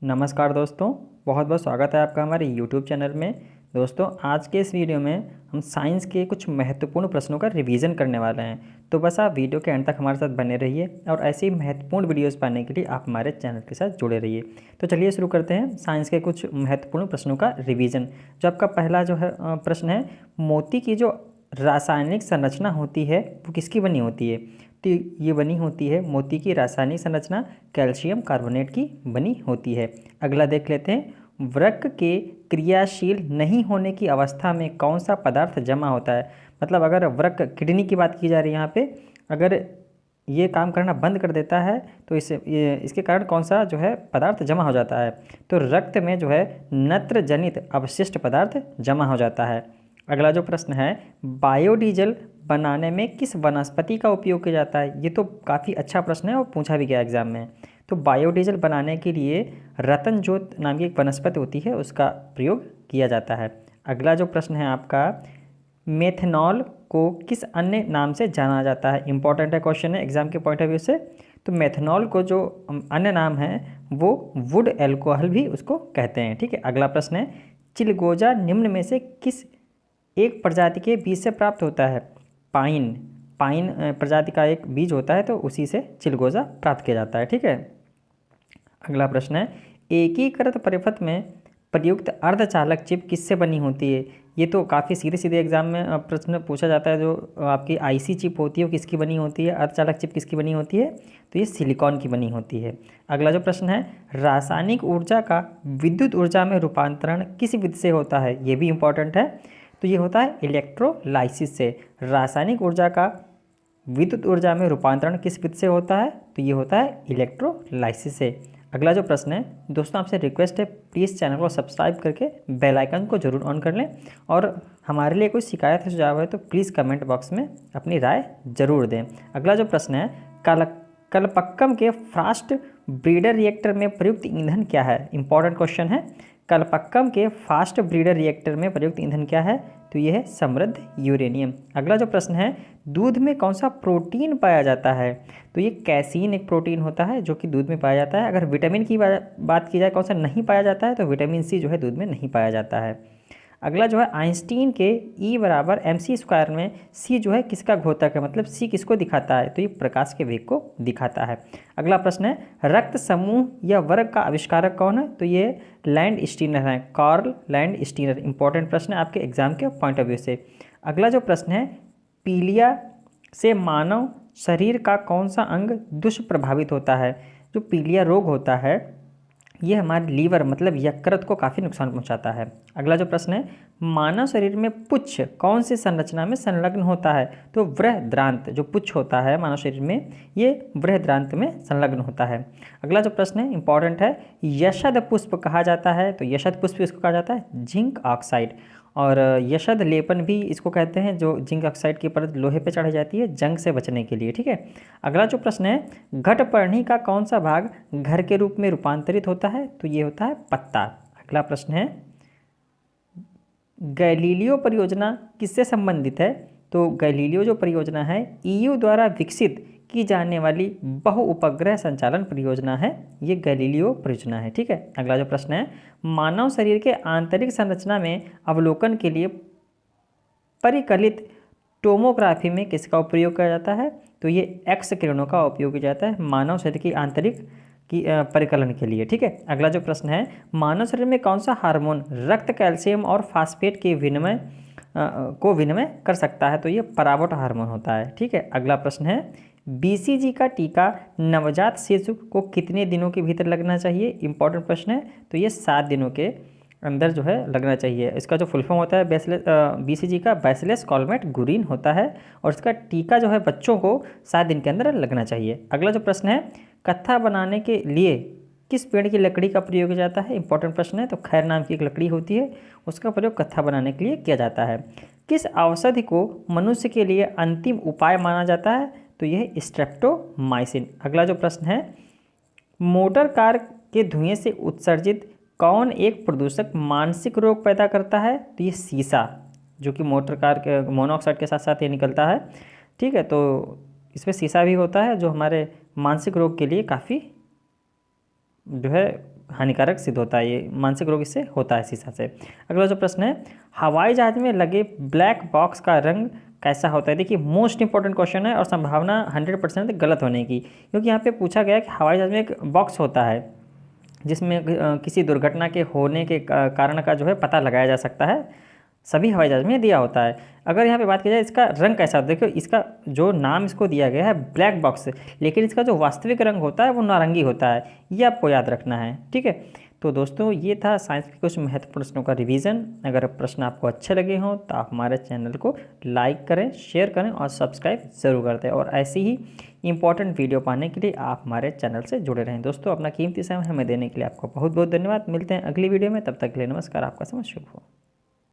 नमस्कार दोस्तों, बहुत बहुत स्वागत है आपका हमारे YouTube चैनल में। दोस्तों, आज के इस वीडियो में हम साइंस के कुछ महत्वपूर्ण प्रश्नों का रिवीजन करने वाले हैं। तो बस आप वीडियो के अंत तक हमारे साथ बने रहिए और ऐसे ही महत्वपूर्ण वीडियोस पाने के लिए आप हमारे चैनल के साथ जुड़े रहिए। तो चलिए शुरू करते हैं साइंस के कुछ महत्वपूर्ण प्रश्नों का रिवीजन। जो आपका पहला जो है प्रश्न है, मोती की जो रासायनिक संरचना होती है वो किसकी बनी होती है? तो ये बनी होती है, मोती की रासायनिक संरचना कैल्शियम कार्बोनेट की बनी होती है। अगला देख लेते हैं, वृक्क के क्रियाशील नहीं होने की अवस्था में कौन सा पदार्थ जमा होता है? मतलब अगर वृक्क, किडनी की बात की जा रही है यहाँ पे, अगर ये काम करना बंद कर देता है तो इसके कारण कौन सा जो है पदार्थ जमा हो जाता है? तो रक्त में जो है नत्र जनित अवशिष्ट पदार्थ जमा हो जाता है। अगला जो प्रश्न है, बायोडीजल बनाने में किस वनस्पति का उपयोग किया जाता है? ये तो काफ़ी अच्छा प्रश्न है और पूछा भी गया एग्जाम में। तो बायोडीजल बनाने के लिए रतन जोत नाम की एक वनस्पति होती है, उसका प्रयोग किया जाता है। अगला जो प्रश्न है आपका, मेथनॉल को किस अन्य नाम से जाना जाता है? इंपॉर्टेंट है क्वेश्चन है एग्जाम के पॉइंट ऑफ व्यू से। तो मेथनॉल को जो अन्य नाम है वो वुड एल्कोहल भी उसको कहते हैं। ठीक है, अगला प्रश्न है, चिलगोजा निम्न में से किस एक प्रजाति के बीज से प्राप्त होता है? पाइन प्रजाति का एक बीज होता है, तो उसी से चिलगोजा प्राप्त किया जाता है। ठीक है, अगला प्रश्न है, एकीकृत परिपथ में प्रयुक्त अर्धचालक चिप किससे बनी होती है? ये तो काफ़ी सीधे सीधे एग्जाम में प्रश्न पूछा जाता है। जो आपकी आईसी चिप होती है वो किसकी बनी होती है? अर्धचालक चिप किसकी बनी होती है? तो ये सिलिकॉन की बनी होती है। अगला जो प्रश्न है, रासायनिक ऊर्जा का विद्युत ऊर्जा में रूपांतरण किस विधि से होता है? ये भी इंपॉर्टेंट है। तो ये होता है इलेक्ट्रोलाइसिस से। रासायनिक ऊर्जा का विद्युत ऊर्जा में रूपांतरण किस विधि से होता है? तो ये होता है इलेक्ट्रोलाइसिस से। अगला जो प्रश्न है, दोस्तों आपसे रिक्वेस्ट है, प्लीज़ चैनल को सब्सक्राइब करके बेल आइकन को जरूर ऑन कर लें, और हमारे लिए कोई शिकायत है, सुझाव है तो प्लीज़ कमेंट बॉक्स में अपनी राय जरूर दें। अगला जो प्रश्न है, कलपक्कम के फास्ट ब्रीडर रिएक्टर में प्रयुक्त ईंधन क्या है? इंपॉर्टेंट क्वेश्चन है। कलपक्कम के फास्ट ब्रीडर रिएक्टर में प्रयुक्त ईंधन क्या है? तो यह है समृद्ध यूरेनियम। अगला जो प्रश्न है, दूध में कौन सा प्रोटीन पाया जाता है? तो ये कैसीन एक प्रोटीन होता है जो कि दूध में पाया जाता है। अगर विटामिन की बात की जाए कौन सा नहीं पाया जाता है, तो विटामिन सी जो है दूध में नहीं पाया जाता है। अगला जो है, आइंस्टीन के E = mc² में सी जो है किसका घोतक है? मतलब सी किसको दिखाता है? तो ये प्रकाश के वेग को दिखाता है। अगला प्रश्न है, रक्त समूह या वर्ग का आविष्कारक कौन है? तो ये लैंड स्टीनर है, कार्ल लैंड स्टीनर। इंपॉर्टेंट प्रश्न है आपके एग्जाम के पॉइंट ऑफ व्यू से। अगला जो प्रश्न है, पीलिया से मानव शरीर का कौन सा अंग दुष्प्रभावित होता है? जो पीलिया रोग होता है ये हमारे लीवर मतलब यकृत को काफ़ी नुकसान पहुंचाता है। अगला जो प्रश्न है, मानव शरीर में पुच्छ कौन सी संरचना में संलग्न होता है? तो बृहद्रांत, जो पुच्छ होता है मानव शरीर में, ये बृहद्रांत में संलग्न होता है। अगला जो प्रश्न है इंपॉर्टेंट है, यशद पुष्प कहा जाता है? तो यशद पुष्प इसको कहा जाता है जिंक ऑक्साइड, और यशद लेपन भी इसको कहते हैं, जो जिंक ऑक्साइड की परत लोहे पे चढ़ाई जाती है जंग से बचने के लिए। ठीक है, अगला जो प्रश्न है, घटपर्णी का कौन सा भाग घर के रूप में रूपांतरित होता है? तो ये होता है पत्ता। अगला प्रश्न है, गैलीलियो परियोजना किससे संबंधित है? तो गैलीलियो जो परियोजना है EU द्वारा विकसित की जाने वाली बहुउपग्रह संचालन परियोजना है, ये गैलीलियो परियोजना है। ठीक है, अगला जो प्रश्न है, मानव शरीर के आंतरिक संरचना में अवलोकन के लिए परिकलित टोमोग्राफी में किसका उपयोग किया जाता है? तो ये एक्स किरणों का उपयोग किया जाता है मानव शरीर की आंतरिक की परिकलन के लिए। ठीक है, अगला जो प्रश्न है, मानव शरीर में कौन सा हार्मोन रक्त, कैल्शियम और फास्फेट के विनिमय कर सकता है? तो ये पराबोट हार्मोन होता है। ठीक है, अगला प्रश्न है, BCG का टीका नवजात शिशु को कितने दिनों के भीतर लगना चाहिए? इंपॉर्टेंट प्रश्न है। तो ये 7 दिनों के अंदर जो है लगना चाहिए। इसका जो फुल फॉर्म होता है BCG का बैसिलस कॉलमेट गुरीन होता है, और इसका टीका जो है बच्चों को 7 दिन के अंदर लगना चाहिए। अगला जो प्रश्न है, कत्था बनाने के लिए किस पेड़ की लकड़ी का प्रयोग किया जाता है? इंपॉर्टेंट प्रश्न है। तो खैर नाम की एक लकड़ी होती है, उसका प्रयोग कत्था बनाने के लिए किया जाता है। किस औषधि को मनुष्य के लिए अंतिम उपाय माना जाता है? तो यह स्ट्रेप्टोमाइसिन। अगला जो प्रश्न है, मोटर कार के धुएं से उत्सर्जित कौन एक प्रदूषक मानसिक रोग पैदा करता है? तो ये शीशा, जो कि मोटर कार के मोनोऑक्साइड के साथ साथ ये निकलता है। ठीक है, तो इसमें शीशा भी होता है जो हमारे मानसिक रोग के लिए काफ़ी जो है हानिकारक सिद्ध होता है, ये मानसिक रोग इससे होता है शीशा से। अगला जो प्रश्न है, हवाई जहाज में लगे ब्लैक बॉक्स का रंग कैसा होता है? देखिए मोस्ट इंपॉर्टेंट क्वेश्चन है और संभावना 100% गलत होने की, क्योंकि यहाँ पे पूछा गया है कि हवाई जहाज में एक बॉक्स होता है जिसमें किसी दुर्घटना के होने के कारण का जो है पता लगाया जा सकता है, सभी हवाई जहाज में दिया होता है। अगर यहाँ पे बात की जाए इसका रंग कैसा होता है, देखो इसका जो नाम इसको दिया गया है ब्लैक बॉक्स, लेकिन इसका जो वास्तविक रंग होता है वो नारंगी होता है, ये आपको याद रखना है, ठीक है। तो दोस्तों ये था साइंस के कुछ महत्वपूर्ण प्रश्नों का रिवीजन। अगर प्रश्न आपको अच्छे लगे हों तो आप हमारे चैनल को लाइक करें, शेयर करें और सब्सक्राइब ज़रूर कर दें, और ऐसी ही इंपॉर्टेंट वीडियो पाने के लिए आप हमारे चैनल से जुड़े रहें। दोस्तों अपना कीमती समय हमें देने के लिए आपको बहुत बहुत धन्यवाद। मिलते हैं अगली वीडियो में, तब तक के लिए नमस्कार, आपका समय शुभ हो।